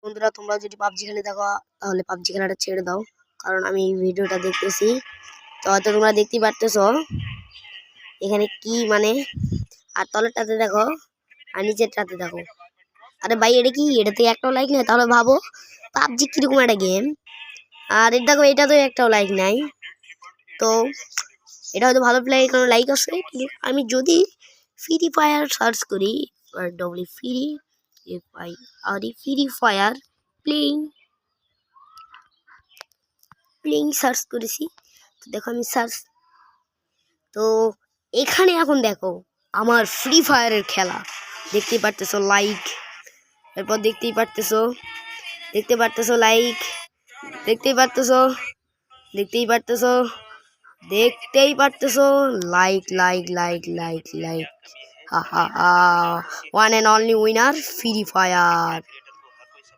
বন্ধুরা তোমরা যদি পাবজি খেলে থাকো তাহলে পাবজি খেলাটা ছেড়ে দাও, কারণ আমি এই ভিডিওটা দেখতেছি। তো হয়তো তোমরা দেখতেই পারতেছো এখানে কি মানে, আর তলেরটাতে দেখো আর নিচেরটাতে দেখো। আরে ভাই এটা কি, এটাতে একটাও লাইক নাই, তাহলে ভাবো পাবজি কিরকম একটা গেম। আর এটা দেখো, এটা তো একটাও লাইক নাই। তো এটা হয়তো ভালো প্লে কোনো লাইক আছে, কিন্তু আমি যদি ফ্রি ফায়ার সার্চ করি, doubly free free fire playing playing search করেছি, তো দেখো আমি সার্চ, তো এখানে এখন দেখো আমার ফ্রি ফায়ারের খেলা দেখতেই পারতেছো, লাইক, এরপর দেখতেই পারতেছো লাইক, দেখতেই পারতেছো like like like like like, হা হা হা, one and only winner Free fire.